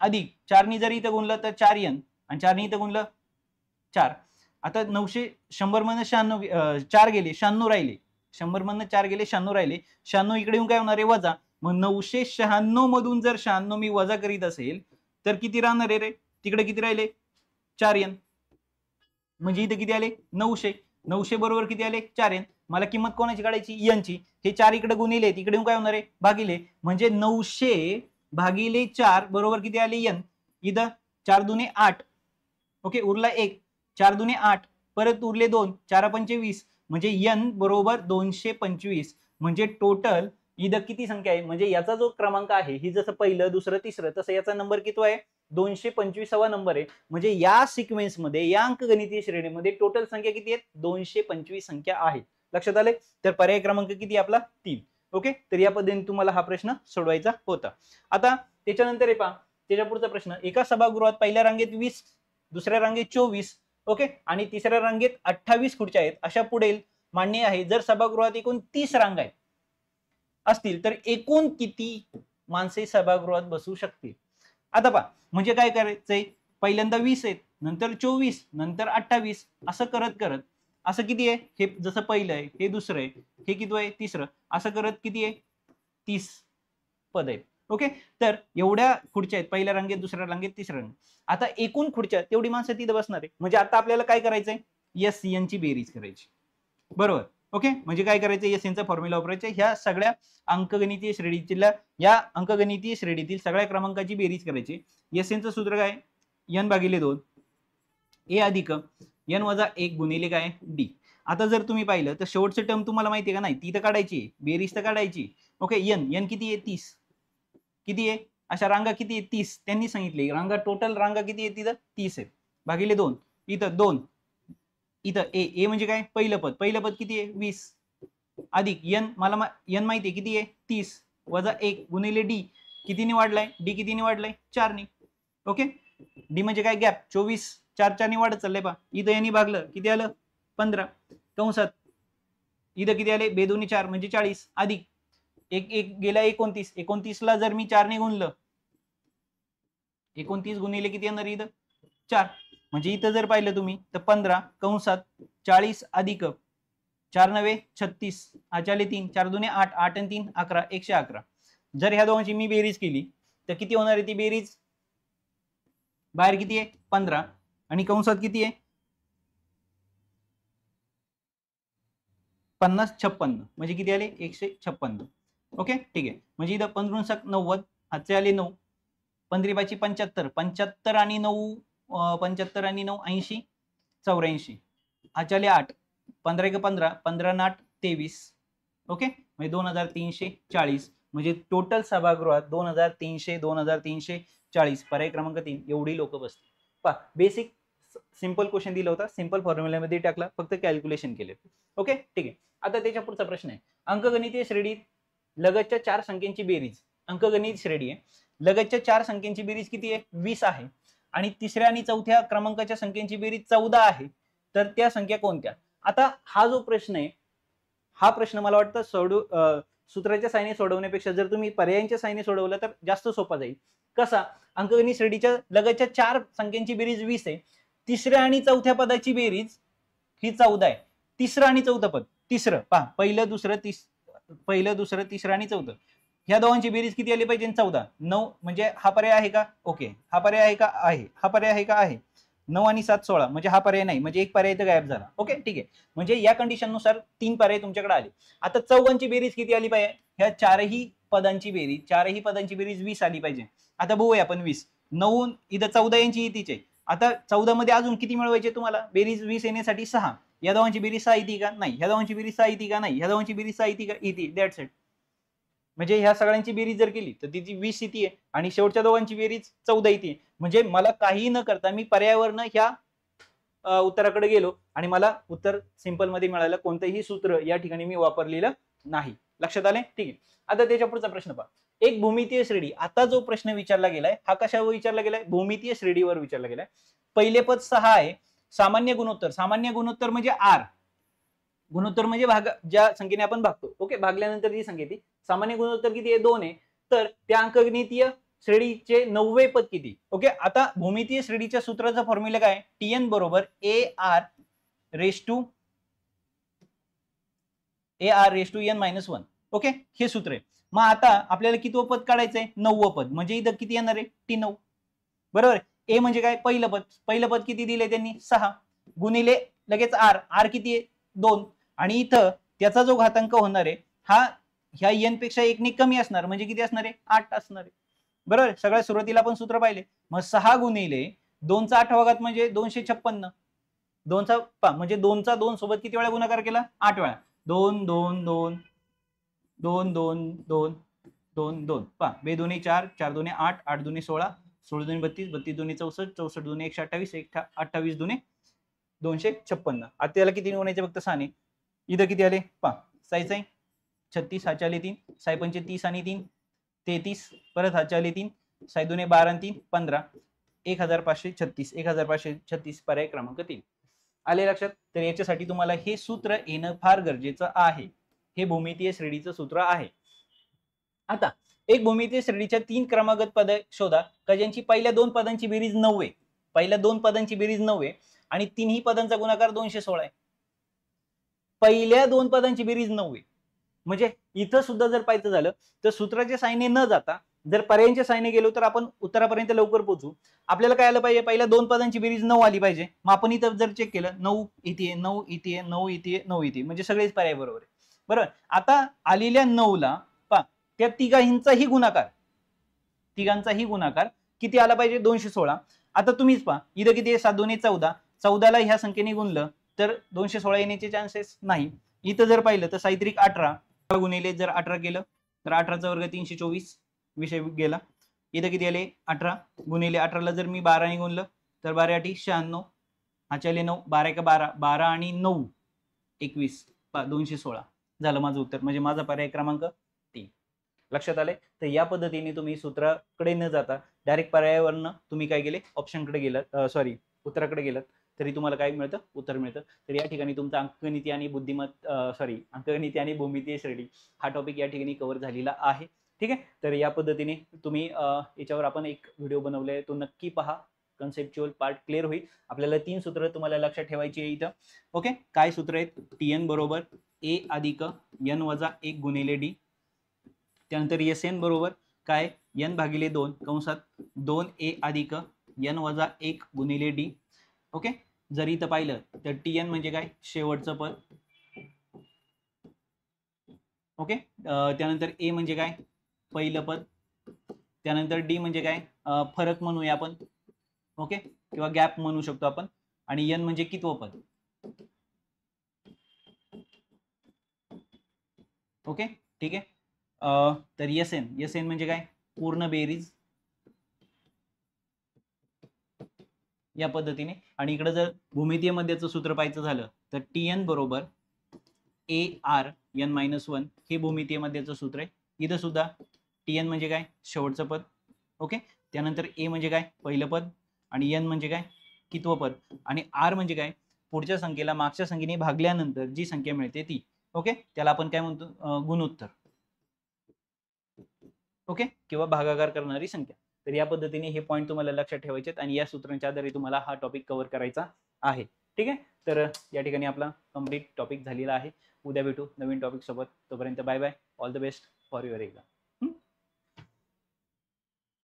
अधिक 4ने जर इथं गुणलं तर 4n आणि 4ने इथं गुणलं 4. आता 100 मधनं 4 गेले 96 राहिले, 100 मधनं 4 गेले 96 राहिले, 96 इकडे येऊन काय होणार आहे वजा. मग 996 मधून जर 96 मी वजा करीत असेल तर किती राहणार आहे रे, तिकडे किती राहिले 4n, म्हणजे इथे किती आले 900 बरोबर किती आले 4n. मला किंमत कोणाची काढायची n ची, हे 4 इकडे गुणिले तिकडे येऊन काय होणार आहे भागिले, म्हणजे 900 भागिले 4 बरोबर किती आले n. इथं 4 दुने 8, ओके उरला 1, 4 दुने 8 परत उरले 2, 4 पंचे 20, म्हणजे n बरोबर 225. म्हणजे टोटल इथं किती संख्या आहे, म्हणजे याचा जो क्रमांक आहे ही जसं पहिलं दुसरं तिसरं तसं याचा नंबर किती आहे 225वा नंबर आहे. म्हणजे या सिक्वेन्स मध्ये या अंकगणितीय श्रेणीमध्ये टोटल संख्या किती आहेत 225 संख्या आहेत. लक्षात आले. तर पर्याय क्रमांक किती आपला 3. ओके, तर या पद्धतीने तुम्हाला हा प्रश्न सोडवायचा होता. आता त्याच्यानंतर पहा त्याच्या पुढचा प्रश्न, एका सभागृहात पहिल्या रांगेत 20, दुसऱ्या रांगेत 24, ओके आणि तिसऱ्या रांगेत 28 खुर्च्या आहेत, अशा पुढील मान्य आहे. जर सभागृहात एकूण 30 रांगा आहेत असतील तर एकूण किती माणसे सभागृहात बसू शकतील. आता पहा म्हणजे काय करायचंय, पहिल्यांदा 20 आहेत, नंतर 24, नंतर 28, असं करत करत असं किती आहे, हे जसं पहिलं आहे, हे दुसरं आहे, हे किती आहे तिसरं, असं करत किती आहे 30 पद आहेत. ओके, तर एवढ्या खुर्च्या आहेत पहिल्या रांगेत, दुसऱ्या रांगेत, तिसऱ्या रांगेत. आता एकूण खुर्च्या तेवढी माणसं तिथं बसणार आहे. म्हणजे आता आपल्याला काय करायचंय, एस एन ची बेरीज करायची, बरोबर. ओके, म्हणजे काय करायचं, एस एन चा फॉर्म्युला वापरायचा, ह्या सगळ्या अंकगणितीय श्रेणीतील या अंकगणितीय श्रेणीतील सगळ्या क्रमांकाची बेरीज करायची. एस एन चं सूत्र काय n भागिले 2 ए अधिक n वजा 1 गुणिले काय डी. आता जर तुम्ही पाहिलं तर शेवटचं टर्म तुम्हाला माहिती आहे का नाही, ती तर काढायची, बेरीज तर काढायची. ओके, n किती आहे 30, किती आहे अशा रांगा किती आहे 30, त्यांनी सांगितले रांगा, टोटल रांगा किती आहे तिथं 30 आहेत, भागिले 2, इथं 2, इथं ए म्हणजे काय पहिलं पद किती आहे 20 अधिक n मला n माहिती आहे किती आहे 30 वजा 1 गुणिले डी कितीने वाढलाय, डी कितीने वाढलाय 4 ने. ओके, डी म्हणजे काय गॅप, 24 4 ने वाढत चाललंय पहा. इथं यांनी भागलं किती आलं 15 कंसात, इथं किती आले 2 दुनी 4 म्हणजे 40 अधिक एक गेला 29 ला जर मी 4 ने गुणलं 29 गुणिले किती येणार इथं 4, म्हणजे इथं जर पाहिलं तुम्ही तर 15 कंसात 40 अधिक 4 नवे 36, 3 4 दुने 8, 8 आणि 3 11, 111. जर ह्या दोघांची मी बेरीज केली तर किती होणार आहे ती बेरीज, बाहेर किती आहे 15 आणि कंसात किती आहे 50 56, म्हणजे किती आले 156. ओके ठीक आहे, म्हणजे इथं 15 90, हातचे आले 9, 15 75, 75 आणि 9 75 आणि 9 80, 84, हातचे आले 8, 15 15, 15 8 23, ओके, म्हणजे 2340 म्हणजे टोटल सभागृहात 2340 पर्याय क्रमांक 3 एवढी लोक बसतील. पहा, बेसिक सिंपल क्वेश्चन दिला होता, सिंपल फॉर्म्युल्यामध्ये टाकला, फक्त कॅल्क्युलेशन केले. ओके, ठीक आहे. आता त्याच्या पुढचा प्रश्न आहे, अंकगणितीय श्रेणीत लगतच्या 4 संख्यांची बेरीज. अंकगणित श्रेणी आहे, लगतच्या 4 संख्यांची बेरीज किती आहे? 20 आहे. आणि तिसऱ्या आणि चौथ्या क्रमांकाच्या संख्यांची बेरीज 14 आहे. तर त्या संख्या कोणत्या? आता हा जो प्रश्न आहे, हा प्रश्न मला वाटतं सूत्राच्या साहाय्याने सोडवण्यापेक्षा जर तुम्ही पर्यायांच्या साहाय्याने सोडवलं तर जास्त सोपा जाईल. कसा? अंकगणित श्रेणीच्या लगतच्या 4 संख्यांची बेरीज 20 आहे. तिसऱ्या आणि चौथ्या पदाची बेरीज ही 14 आहे. तिसरं आणि चौथं पद, तिसरं पहा, पहिलं दुसरं तिसरं आणि चौथं, ह्या दोघांची बेरीज किती आली पाहिजे? 14. 9 म्हणजे हा पर्याय आहे का? ओके, हा पर्याय आहे का? आहे. हा पर्याय आहे का? आहे. 9 आणि 7 16 म्हणजे हा पर्याय नाही, म्हणजे एक पर्याय तर गायब झाला. ओके, ठीक आहे. म्हणजे या कंडिशन नुसार 3 पर्याय तुमच्याकडे आले. आता चौघांची बेरीज किती आली पाहिजे? ह्या चारही पदांची बेरीज 20 आली पाहिजे. आता बघूया आपण 20. 9 इथं 14 यांची इतीच आहे. आता 14 मध्ये अजून किती मिळवायचे तुम्हाला? बेरीज 20 येण्यासाठी 6. या दोघांची बेरीज 6 येते का? नाही. ह्या दोघांची बेरीज 6 येते का? नाही. ह्या दोघांची बेरीज 6 येते का? येते. That's it. म्हणजे ह्या सगळ्यांची बेरीज जर केली तर तिची 20 येते आणि शेवटच्या दोघांची बेरीज 14 येते. म्हणजे मला काही न करता मी पर्यायावरनं ह्या उत्तराकडे गेलो आणि मला उत्तर सिंपल मध्ये मिळालं. कोणतंही सूत्र या ठिकाणी मी वापरलेलं नाही. लक्षात आले? ठीक आहे. आता त्याच्या पुढचा प्रश्न पहा, एक भूमितीय श्रेणी. आता जो प्रश्न विचारला गेलाय हा कशावर विचारला गेलाय? भूमितीय श्रेणीवर विचारला गेलाय. पहिले पद 6 आहे. सामान्य गुणोत्तर म्हणजे आर. गुणोत्तर म्हणजे ज्या संख्येने आपण भागतो. ओके, भागल्यानंतर जी संख्या येते. सामान्य गुणोत्तर किती आहे? 2 आहे. तर त्या अंकगणितीय श्रेणीचे 9वे पद किती? ओके, आता भूमितीय श्रेणीच्या सूत्राचा फॉर्म्युला काय? Tn बरोबर AR raise to n-1. Okay, हे सूत्र आहे. मग आता आपल्याला कितवं पद काढायचंय? 9वं पद. म्हणजे इथं किती येणार आहे? T9. बरोबर. ए म्हणजे काय? पहिलं पद किती दिले त्यांनी? 6 गुणिले लगेच आर किती आहे? 2. आणि इथं त्याचा जो घातांक होणार आहे हा ह्या n पेक्षा 1 ने कमी असणार, म्हणजे किती असणार आहे? 8 असणार आहे. बरोबर. सगळ्यात सुरुवातीला आपण सूत्र पाहिले. मग 6 गुणिले 2चा 8वा घात म्हणजे 256. 2चा म्हणजे 2चा 2 सोबत किती वेळा गुणाकार केला? 8 वेळा. 2 2 2 2 2 2 2 2 पहा, 2 2 4 4 2 8 8 2 16 16 2 32 32 2 64 64 2 128 28 2 256. आता त्याला किती गुणायचे? फक्त 6 ने. इथं किती आले? पहा, 6 आहे 36, हाचे आले 3, 6 पंचे 30 आणि 3 33, परत हाचे आले 3, 6 2 12 आणि 3 15, 1536 पर्याय क्रमांक 3 आले लक्षात. तर याच्यासाठी तुम्हाला हे सूत्र येणं फार गरजेचं आहे. हे भूमितीय श्रेणीचं सूत्र आहे. आता एक भूमितीय श्रेणीच्या 3 क्रमागत पद शोधा का ज्यांची पहिल्या 2 पदांची बेरीज 9 आहे. पहिल्या 2 पदांची बेरीज 9 आहे आणि तिन्ही पदांचा गुणाकार 216 आहे. पहिल्या 2 पदांची बेरीज 9 आहे. म्हणजे इथं सुद्धा जर पाहायचं झालं तर सूत्राच्या साहाय्याने न जाता जर पर्यायांच्या साहाय्याने गेलो तर आपण उत्तरापर्यंत लवकर पोहोचू. आपल्याला काय आलं पाहिजे? पहिल्या 2 पदांची बेरीज 9 आली पाहिजे. मग आपण इथं जर चेक केलं 9 इथे 9 इथे 9 इथे 9 इथे म्हणजे सगळेच पर्याय बरोबर आहे. बरोबर. आता आलेल्या 9 ला पहा त्या तिघांचाही गुणाकार किती आला पाहिजे? 216. आता तुम्हीच पहा इथं किती आहे? 7 2 14. 14 ला ह्या संख्येने गुणलं तर 216 येण्याचे चान्सेस नाही. इथं जर पाहिलं तर 6 त्रिक 18 गुणिले जर 18 केलं तर 18चा वर्ग 324 विषय गेला. इथं किती आले? 18 गुणिले 18 ला जर मी 12 ने गुणलं तर 12 8 96, हाचे आले 9, 12 1 12, 12 आणि 9 21 216 झालं माझं उत्तर. म्हणजे माझा पर्याय क्रमांक 3. लक्षात आले? तर या पद्धतीने तुम्ही सूत्राकडे न जाता डायरेक्ट पर्यायावरनं तुम्ही काय केले? ऑप्शनकडे गेलात, उत्तराकडे गेलात तरी तुम्हाला काय मिळतं? उत्तर मिळतं. तर या ठिकाणी तुमचा अंकगणिती आणि अंकगणिती आणि भूमितीय श्रेणी हा टॉपिक या ठिकाणी कव्हर झालेला आहे. ठीक आहे. तर या पद्धतीने तुम्ही याच्यावर आपण एक व्हिडिओ बनवलाय, तो नक्की पहा. कन्सेप्च्युअल पार्ट क्लिअर होईल. आपल्याला 3 सूत्र तुम्हाला लक्षात ठेवायची आहे इथं. ओके, काय सूत्र आहेत? Tn बरोबर A अधिक n वजा 1 गुणिले d. त्यानंतर Sn बरोबर काय? n भागिले 2 कंसात 2a अधिक n वजा 1 गुणिले d. ओके, जर इथं पाहिलं तर Tn म्हणजे काय? शेवटचं पद. ओके, त्यानंतर a म्हणजे काय? पहिलं पद. त्यानंतर d म्हणजे काय? फरक म्हणूया आपण. ओके, किंवा गॅप म्हणू शकतो आपण. आणि n म्हणजे कितवं पद. ओके, ठीक आहे. तर एस एन म्हणजे काय, पूर्ण बेरीज या पद्धतीने. आणि इकडे जर भूमितीय मध्याचं सूत्र पाहायचं झालं तर TN बरोबर AR(n-1) हे भूमितीय मध्याचं सूत्र आहे. इथं सुद्धा TN म्हणजे काय, शेवटचं पद. ओके, त्यानंतर A म्हणजे काय, पहिलं पद, आणि N म्हणजे काय, कितवं पद, आणि R म्हणजे काय, पुढच्या संख्येला मागच्या संख्येने भागल्यानंतर जी संख्या मिळते ती. ओके, त्याला आपण काय म्हणतो, गुणोत्तर. ओके, किंवा भागाकार करणारी संख्या. तर या पद्धतीने हे पॉईंट तुम्हाला लक्षात ठेवायचे आहेत आणि या सूत्रांच्या आधारे तुम्हाला हा टॉपिक कव्हर करायचा आहे. ठीक आहे, तर या ठिकाणी आपला कंप्लीट टॉपिक झालेला आहे. उद्या भेटू नवीन टॉपिक सोबत. तोपर्यंत bye bye, all the best for your exam.